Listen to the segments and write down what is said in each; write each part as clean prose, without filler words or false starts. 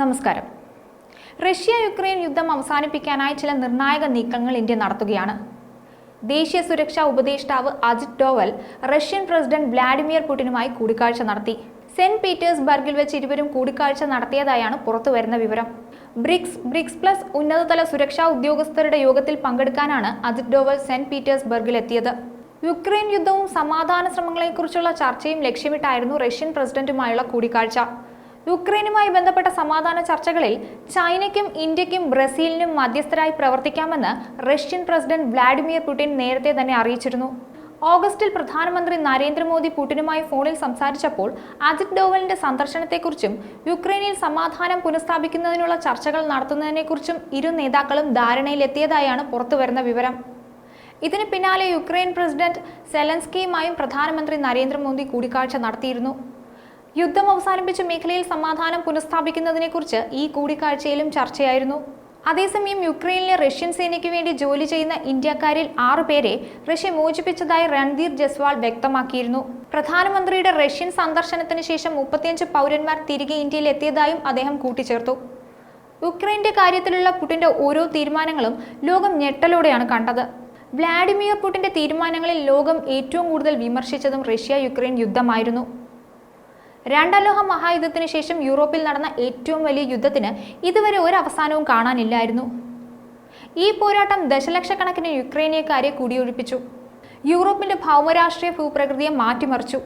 നമസ്കാരം. റഷ്യ-യുക്രൈൻ യുദ്ധം അവസാനിപ്പിക്കാനായി ചില നിർണായക നീക്കങ്ങൾ ഇന്ത്യ നടത്തുകയാണ്. ദേശീയ സുരക്ഷാ ഉപദേഷ്ടാവ് Ajit Doval Russian president Vladimir പുടിനുമായി കൂടിക്കാഴ്ച നടത്തി. സെന്റ് പീറ്റേഴ്സ്ബർഗിൽ വെച്ച് ഇരുവരും കൂടിക്കാഴ്ച നടത്തിയതായാണ് പുറത്തുവരുന്ന വിവരം. ബ്രിക്സ് പ്ലസ് ഉന്നതതല സുരക്ഷാ ഉദ്യോഗസ്ഥരുടെ യോഗത്തിൽ പങ്കെടുക്കാനാണ് അജിത് ഡോവൽ സെന്റ് പീറ്റേഴ്സ്ബർഗിൽ എത്തിയത്. യുക്രൈൻ യുദ്ധവും സമാധാന ശ്രമങ്ങളെക്കുറിച്ചുള്ള ചർച്ചയും ലക്ഷ്യമിട്ടായിരുന്നു റഷ്യൻ പ്രസിഡന്റുമായുള്ള കൂടിക്കാഴ്ച. യുക്രൈനുമായി ബന്ധപ്പെട്ട സമാധാന ചർച്ചകളിൽ ചൈനയ്ക്കും ഇന്ത്യക്കും ബ്രസീലിനും മധ്യസ്ഥരായി പ്രവർത്തിക്കാമെന്ന് റഷ്യൻ പ്രസിഡന്റ് വ്ളാഡിമിർ പുടിൻ നേരത്തെ തന്നെ അറിയിച്ചിരുന്നു. ഓഗസ്റ്റിൽ പ്രധാനമന്ത്രി നരേന്ദ്രമോദി പുടിനുമായി ഫോണിൽ സംസാരിച്ചപ്പോൾ അജിത് ഡോവലിന്റെ സന്ദർശനത്തെക്കുറിച്ചും യുക്രൈനിൽ സമാധാനം പുനഃസ്ഥാപിക്കുന്നതിനുള്ള ചർച്ചകൾ നടത്തുന്നതിനെക്കുറിച്ചും ഇരു നേതാക്കളും ധാരണയിലെത്തിയതായാണ് പുറത്തുവരുന്ന വിവരം. ഇതിന് പിന്നാലെ യുക്രൈൻ പ്രസിഡന്റ് സെലൻസ്കിയുമായും പ്രധാനമന്ത്രി നരേന്ദ്രമോദി കൂടിക്കാഴ്ച നടത്തിയിരുന്നു. യുദ്ധം അവസാനിപ്പിച്ച മേഖലയിൽ സമാധാനം പുനഃസ്ഥാപിക്കുന്നതിനെക്കുറിച്ച് ഈ കൂടിക്കാഴ്ചയിലും ചർച്ചയായിരുന്നു. അതേസമയം യുക്രൈനിലെ റഷ്യൻ സേനയ്ക്ക് വേണ്ടി ജോലി ചെയ്യുന്ന ഇന്ത്യക്കാരിൽ 6 പേരെ റഷ്യ മോചിപ്പിച്ചതായി രൺധീർ ജസ്വാൾ വ്യക്തമാക്കിയിരുന്നു. പ്രധാനമന്ത്രിയുടെ റഷ്യൻ സന്ദർശനത്തിന് ശേഷം 35 പൗരന്മാർ തിരികെ ഇന്ത്യയിൽ എത്തിയതായും അദ്ദേഹം കൂട്ടിച്ചേർത്തു. യുക്രൈന്റെ കാര്യത്തിലുള്ള പുടിന്റെ ഓരോ തീരുമാനങ്ങളും ലോകം ഞെട്ടലോടെയാണ് കണ്ടത്. വ്ളാഡിമിർ പുടിന്റെ തീരുമാനങ്ങളിൽ ലോകം ഏറ്റവും കൂടുതൽ വിമർശിച്ചതും റഷ്യ-യുക്രൈൻ യുദ്ധമായിരുന്നു. രണ്ടാം ലോക മഹായുദ്ധത്തിന് ശേഷം യൂറോപ്പിൽ നടന്ന ഏറ്റവും വലിയ യുദ്ധത്തിന് ഇതുവരെ ഒരു അവസാനവും കാണാനില്ലായിരുന്നു. ഈ പോരാട്ടം ദശലക്ഷക്കണക്കിന് യുക്രൈനിയക്കാരെ കുടിയൊഴിപ്പിച്ചു. യൂറോപ്പിന്റെ ഭൗമരാഷ്ട്രീയ ഭൂപ്രകൃതിയെ മാറ്റിമറിച്ചു.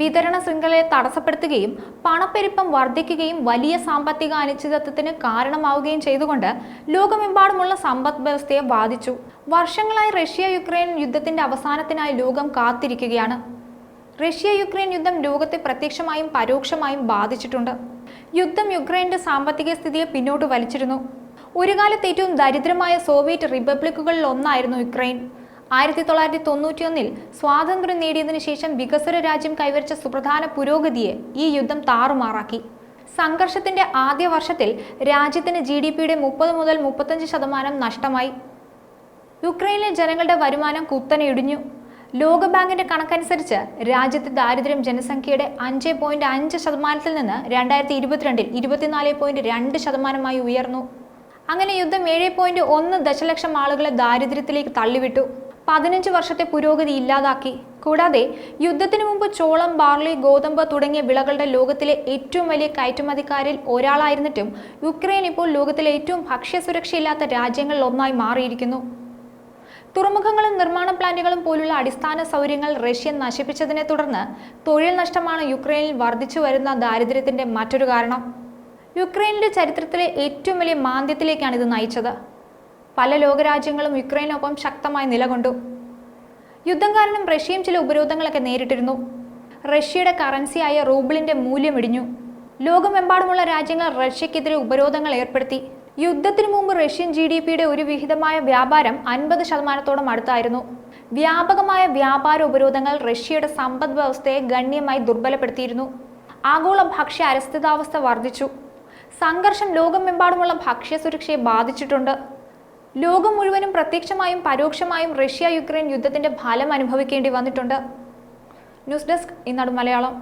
വിതരണ ശൃംഖലയെ തടസ്സപ്പെടുത്തുകയും പണപ്പെരുപ്പം വർദ്ധിക്കുകയും വലിയ സാമ്പത്തിക അനിശ്ചിതത്വത്തിന് കാരണമാവുകയും ചെയ്തുകൊണ്ട് ലോകമെമ്പാടുമുള്ള സമ്പദ് വ്യവസ്ഥയെ ബാധിച്ചു. വർഷങ്ങളായി റഷ്യ-യുക്രൈൻ യുദ്ധത്തിന്റെ അവസാനത്തിനായി ലോകം കാത്തിരിക്കുകയാണ്. റഷ്യ-യുക്രൈൻ യുദ്ധം ലോകത്തെ പ്രത്യക്ഷമായും പരോക്ഷമായും ബാധിച്ചിട്ടുണ്ട്. യുദ്ധം യുക്രൈന്റെ സാമ്പത്തിക സ്ഥിതിയെ പിന്നോട്ട് വലിച്ചിരുന്നു. ഒരു കാലത്ത് ഏറ്റവും ദരിദ്രമായ സോവിയറ്റ് റിപ്പബ്ലിക്കുകളിൽ ഒന്നായിരുന്നു യുക്രൈൻ. 1991 സ്വാതന്ത്ര്യം നേടിയതിനു ശേഷം വികസ്വര രാജ്യം കൈവരിച്ച സുപ്രധാന പുരോഗതിയെ ഈ യുദ്ധം താറുമാറാക്കി. സംഘർഷത്തിന്റെ ആദ്യ വർഷത്തിൽ രാജ്യത്തിന് GDPയുടെ 30 മുതൽ 35% നഷ്ടമായി. യുക്രൈനിലെ ജനങ്ങളുടെ വരുമാനം കുത്തനെ ഇടിഞ്ഞു. ലോകബാങ്കിന്റെ കണക്കനുസരിച്ച് രാജ്യത്തെ ദാരിദ്ര്യം ജനസംഖ്യയുടെ 5.5% നിന്ന് 2022 24.2% ഉയർന്നു. അങ്ങനെ യുദ്ധം 7.1 ദശലക്ഷം ആളുകളെ ദാരിദ്ര്യത്തിലേക്ക് തള്ളിവിട്ടു. 15 വർഷത്തെ പുരോഗതി ഇല്ലാതാക്കി. കൂടാതെ യുദ്ധത്തിനു മുമ്പ് ചോളം, ബാർലി, ഗോതമ്പ് തുടങ്ങിയ വിളകളുടെ ലോകത്തിലെ ഏറ്റവും വലിയ കയറ്റുമതിക്കാരിൽ ഒരാളായിരുന്നിട്ടും യുക്രൈൻ ഇപ്പോൾ ലോകത്തിലെ ഏറ്റവും ഭക്ഷ്യസുരക്ഷയില്ലാത്ത രാജ്യങ്ങളിൽ ഒന്നായി മാറിയിരിക്കുന്നു. തുറമുഖങ്ങളും നിർമ്മാണ പ്ലാന്റുകളും പോലുള്ള അടിസ്ഥാന സൗകര്യങ്ങൾ റഷ്യ നശിപ്പിച്ചതിനെ തുടർന്ന് തൊഴിൽ നഷ്ടമാണ് യുക്രൈനിൽ വർദ്ധിച്ചു വരുന്ന ദാരിദ്ര്യത്തിന്റെ മറ്റൊരു കാരണം. യുക്രൈനിന്റെ ചരിത്രത്തിലെ ഏറ്റവും വലിയ മാന്ദ്യത്തിലേക്കാണ് ഇത് നയിച്ചത്. പല ലോകരാജ്യങ്ങളും യുക്രൈനൊപ്പം ശക്തമായി നിലകൊണ്ടു. യുദ്ധം കാരണം റഷ്യയും ചില ഉപരോധങ്ങളൊക്കെ നേരിട്ടിരുന്നു. റഷ്യയുടെ കറൻസിയായ റൂബിളിന്റെ മൂല്യം ഇടിഞ്ഞു. ലോകമെമ്പാടുമുള്ള രാജ്യങ്ങൾ റഷ്യക്കെതിരെ ഉപരോധങ്ങൾ ഏർപ്പെടുത്തി. യുദ്ധത്തിനു മുമ്പ് റഷ്യൻ GDPയുടെ ഒരു വിഹിതമായ വ്യാപാരം 50%-ഓളം അടുത്തായിരുന്നു. വ്യാപകമായ വ്യാപാര ഉപരോധങ്ങൾ റഷ്യയുടെ സമ്പദ് വ്യവസ്ഥയെ ഗണ്യമായി ദുർബലപ്പെടുത്തിയിരുന്നു. ആഗോള ഭക്ഷ്യ അരക്ഷിതാവസ്ഥ വർദ്ധിച്ചു. സംഘർഷം ലോകമെമ്പാടുമുള്ള ഭക്ഷ്യസുരക്ഷയെ ബാധിച്ചിട്ടുണ്ട്. ലോകം മുഴുവനും പ്രത്യക്ഷമായും പരോക്ഷമായും റഷ്യ-യുക്രൈൻ യുദ്ധത്തിന്റെ ഫലം അനുഭവിക്കേണ്ടി വന്നിട്ടുണ്ട്. ന്യൂസ് ഡെസ്ക് ഈനാട് മലയാളം.